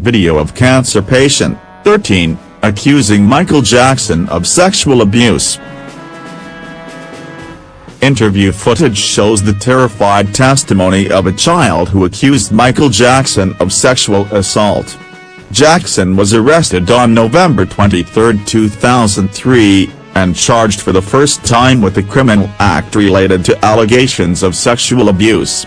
video of cancer patient, 13, accusing Michael Jackson of sexual abuse. Interview footage shows the terrified testimony of a child who accused Michael Jackson of sexual assault. Jackson was arrested on November 23, 2003, and charged for the first time with a criminal act related to allegations of sexual abuse.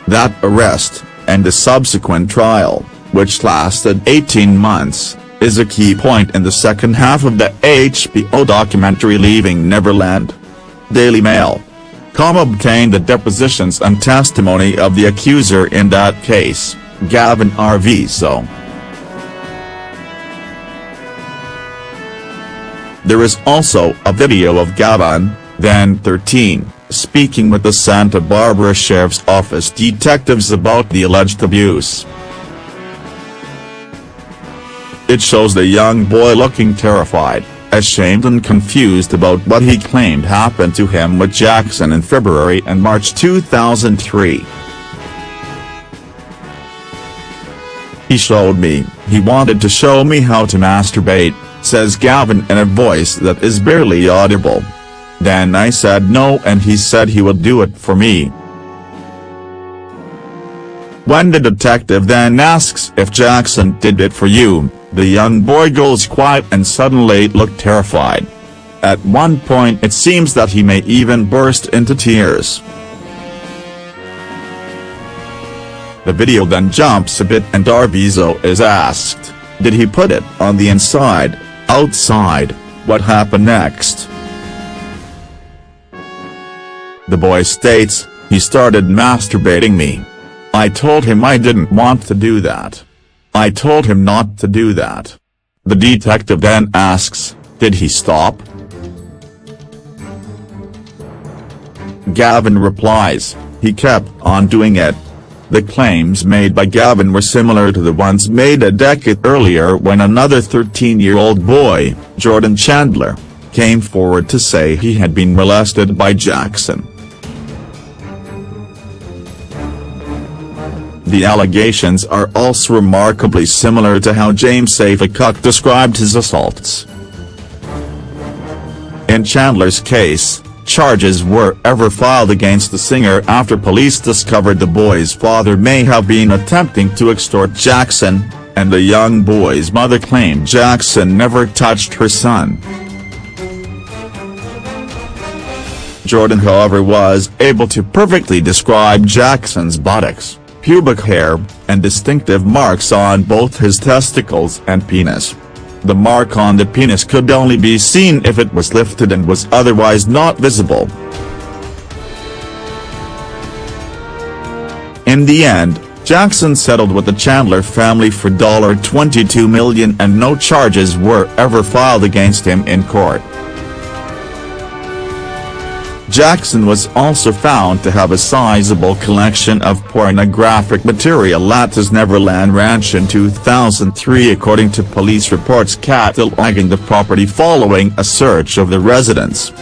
That arrest, and the subsequent trial, which lasted 18 months, is a key point in the second half of the HBO documentary Leaving Neverland. Daily Mail.com obtained the depositions and testimony of the accuser in that case, Gavin Arvizo. There is also a video of Gavin, then 13, speaking with the Santa Barbara Sheriff's Office detectives about the alleged abuse. It shows the young boy looking terrified, ashamed and confused about what he claimed happened to him with Jackson in February and March 2003. "He showed me, he wanted to show me how to masturbate," says Gavin in a voice that is barely audible. "Then I said no and he said he would do it for me." When the detective then asks if Jackson did it for you, the young boy goes quiet and suddenly looked terrified. At one point it seems that he may even burst into tears. The video then jumps a bit and Arvizo is asked, did he put it on the inside, outside, what happened next? The boy states, "He started masturbating me. I told him I didn't want to do that. I told him not to do that." The detective then asks, "Did he stop?" Gavin replies, "He kept on doing it." The claims made by Gavin were similar to the ones made a decade earlier when another 13-year-old boy, Jordan Chandler, came forward to say he had been molested by Jackson. The allegations are also remarkably similar to how James Safecock described his assaults. In Chandler's case, charges were ever filed against the singer after police discovered the boy's father may have been attempting to extort Jackson, and the young boy's mother claimed Jackson never touched her son. Jordan, however, was able to perfectly describe Jackson's buttocks, pubic hair, and distinctive marks on both his testicles and penis. The mark on the penis could only be seen if it was lifted and was otherwise not visible. In the end, Jackson settled with the Chandler family for $22 million and no charges were ever filed against him in court. Jackson was also found to have a sizable collection of pornographic material at his Neverland Ranch in 2003 according to police reports cataloging the property following a search of the residence.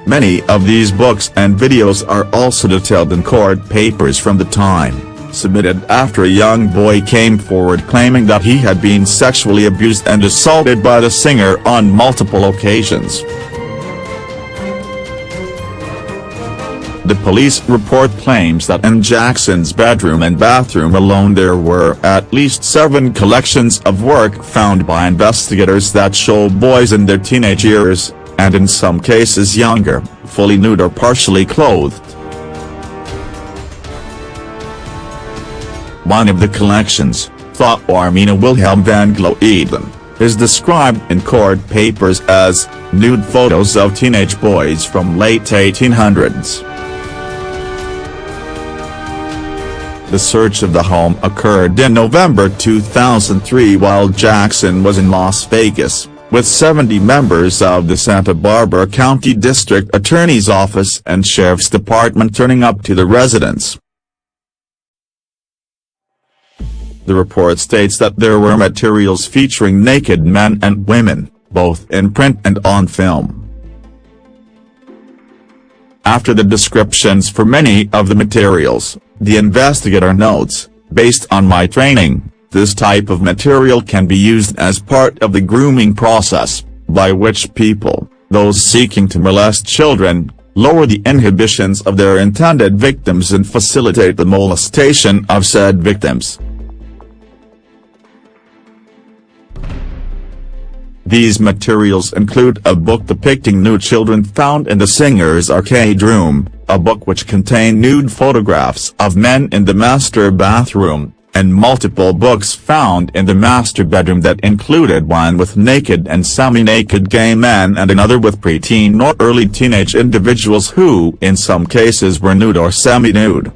Many of these books and videos are also detailed in court papers from the time, submitted after a young boy came forward claiming that he had been sexually abused and assaulted by the singer on multiple occasions. The police report claims that in Jackson's bedroom and bathroom alone there were at least 7 collections of work found by investigators that show boys in their teenage years, and in some cases younger, fully nude or partially clothed. One of the collections, thought Armina Wilhelm van Glo Eden, is described in court papers as nude photos of teenage boys from late 1800s. The search of the home occurred in November 2003 while Jackson was in Las Vegas, with 70 members of the Santa Barbara County District Attorney's Office and Sheriff's Department turning up to the residence. The report states that there were materials featuring naked men and women, both in print and on film. After the descriptions for many of the materials, the investigator notes, "Based on my training, this type of material can be used as part of the grooming process, by which people, those seeking to molest children, lower the inhibitions of their intended victims and facilitate the molestation of said victims." These materials include a book depicting nude children found in the singer's arcade room, a book which contained nude photographs of men in the master bathroom, and multiple books found in the master bedroom that included one with naked and semi-naked gay men and another with preteen or early teenage individuals who in some cases were nude or semi-nude.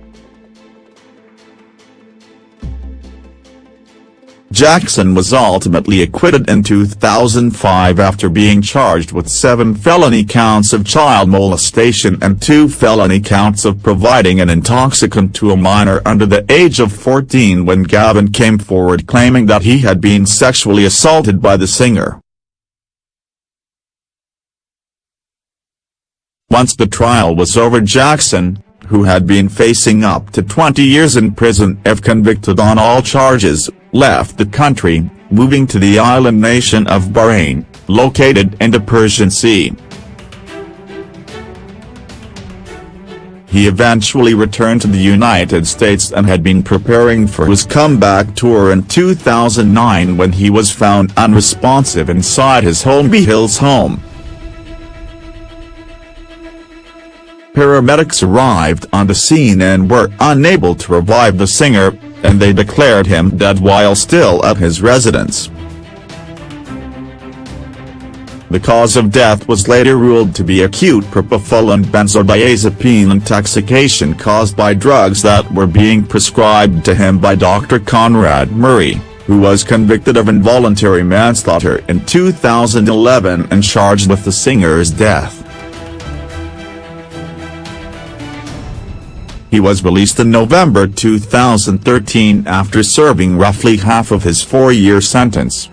Jackson was ultimately acquitted in 2005 after being charged with 7 felony counts of child molestation and 2 felony counts of providing an intoxicant to a minor under the age of 14 when Gavin came forward claiming that he had been sexually assaulted by the singer. Once the trial was over, Jackson, who had been facing up to 20 years in prison if convicted on all charges, left the country, moving to the island nation of Bahrain, located in the Persian Sea. He eventually returned to the United States and had been preparing for his comeback tour in 2009 when he was found unresponsive inside his Holmby Hills home. Paramedics arrived on the scene and were unable to revive the singer, and they declared him dead while still at his residence. The cause of death was later ruled to be acute propofol and benzodiazepine intoxication caused by drugs that were being prescribed to him by Dr. Conrad Murray, who was convicted of involuntary manslaughter in 2011 and charged with the singer's death. He was released in November 2013 after serving roughly half of his 4-year sentence.